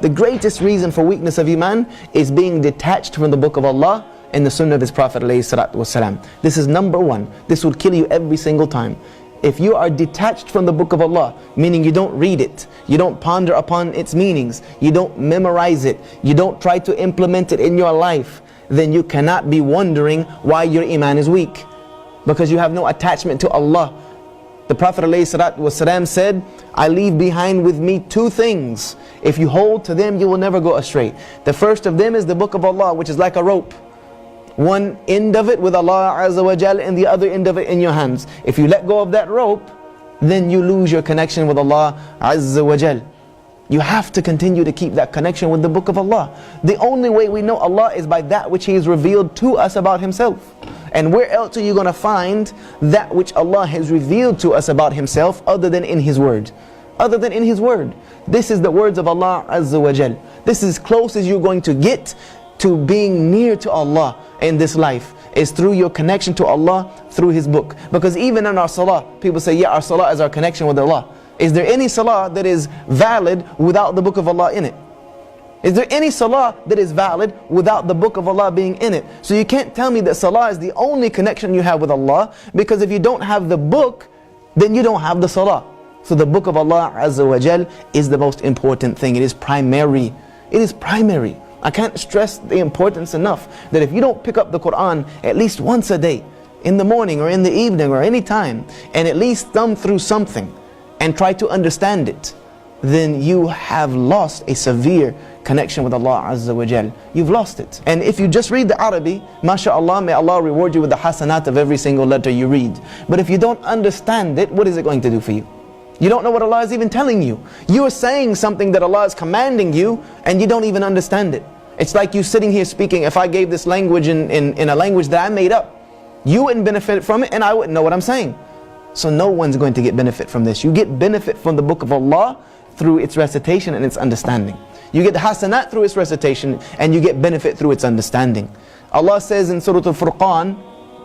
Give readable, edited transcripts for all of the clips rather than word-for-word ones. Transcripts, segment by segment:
The greatest reason for weakness of Iman is being detached from the book of Allah and the sunnah of His Prophet ﷺ. This is number one. This will kill you every single time. If you are detached from the book of Allah, meaning you don't read it, you don't ponder upon its meanings, you don't memorize it, you don't try to implement it in your life, then you cannot be wondering why your Iman is weak. Because you have no attachment to Allah. The Prophet ﷺ said, I leave behind with me two things. If you hold to them, you will never go astray. The first of them is the book of Allah, which is like a rope. One end of it with Allah Azza wa Jal and the other end of it in your hands. If you let go of that rope, then you lose your connection with Allah Azza wa Jal. You have to continue to keep that connection with the book of Allah. The only way we know Allah is by that which He has revealed to us about Himself. And where else are you going to find that which Allah has revealed to us about Himself other than in His Word? Other than in His Word. This is the words of Allah Azza wa Jal. This is as close as you're going to get to being near to Allah in this life, is through your connection to Allah through His book. Because even in our salah, people say, yeah, our salah is our connection with Allah. Is there any salah that is valid without the book of Allah in it? Is there any salah that is valid without the book of Allah being in it? So you can't tell me that salah is the only connection you have with Allah, because if you don't have the book, then you don't have the salah. So the book of Allah Azza wa Jal is the most important thing. It is primary. It is primary. I can't stress the importance enough that if you don't pick up the Quran at least once a day, in the morning or in the evening or any time, and at least thumb through something and try to understand it, then you have lost a severe connection with Allah Azza wa Jal. You've lost it. And if you just read the Arabic, mashallah, may Allah reward you with the hasanat of every single letter you read. But if you don't understand it, what is it going to do for you? You don't know what Allah is even telling you. You are saying something that Allah is commanding you, and you don't even understand it. It's like you sitting here speaking. If I gave this language in a language that I made up, you wouldn't benefit from it, and I wouldn't know what I'm saying. So no one's going to get benefit from this. You get benefit from the book of Allah through its recitation and its understanding. You get hasanat through its recitation, and you get benefit through its understanding. Allah says in Surah Al-Furqan,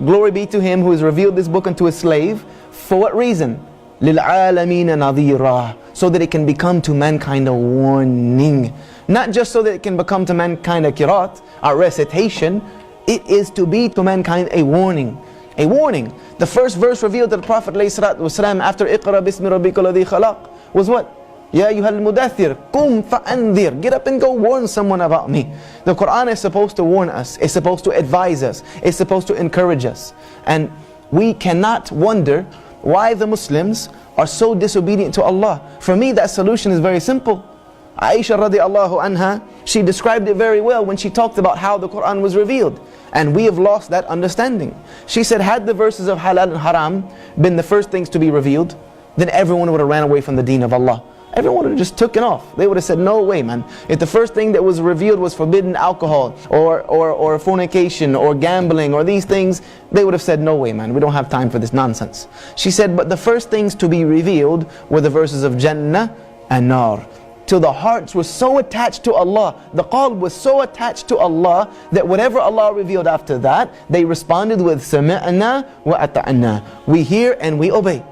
glory be to Him who has revealed this book unto His slave. For what reason? لِلْعَالَمِينَ نَظِيرًا, so that it can become to mankind a warning. Not just so that it can become to mankind a kirat, a recitation. It is to be to mankind a warning. A warning. The first verse revealed to the Prophet ﷺ after اقرأ بسم ربك الذي خلق was what? Ya ayyuhal mudaththir, qum fa'andhir. Get up and go warn someone about me. The Quran is supposed to warn us. It's supposed to advise us. It's supposed to encourage us. And we cannot wonder why the Muslims are so disobedient to Allah. For me, that solution is very simple. Aisha radiallahu anha, she described it very well when she talked about how the Quran was revealed. And we have lost that understanding. She said, had the verses of halal and haram been the first things to be revealed, then everyone would have ran away from the deen of Allah. Everyone would have just taken off. They would have said, no way, man. If the first thing that was revealed was forbidden alcohol or fornication or gambling or these things, they would have said, no way, man. We don't have time for this nonsense. She said, but the first things to be revealed were the verses of Jannah and Nar. Till the hearts were so attached to Allah, the qalb was so attached to Allah, that whatever Allah revealed after that, they responded with Sami'na wa ata'na. We hear and we obey.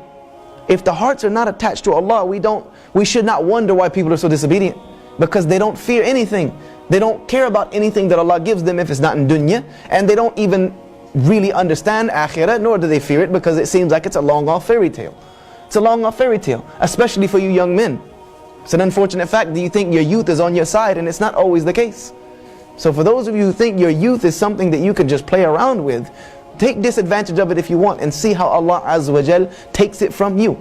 If the hearts are not attached to Allah, we should not wonder why people are so disobedient. Because they don't fear anything. They don't care about anything that Allah gives them if it's not in dunya. And they don't even really understand akhirah, nor do they fear it, because it seems like it's a long off fairy tale. It's a long off fairy tale, especially for you young men. It's an unfortunate fact that you think your youth is on your side, and it's not always the case. So for those of you who think your youth is something that you can just play around with, take disadvantage of it if you want, and see how Allah Azza wa Jal takes it from you.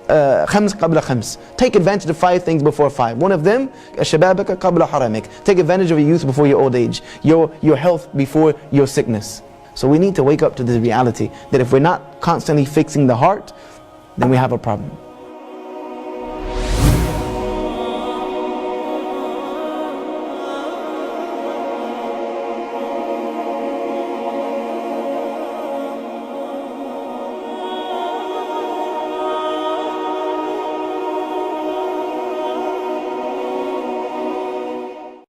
Khams qabla khams. Take advantage of 5 things before 5. One of them, shababaka qabla haramik. Take advantage of your youth before your old age. Your health before your sickness. So we need to wake up to this reality that if we're not constantly fixing the heart, then we have a problem.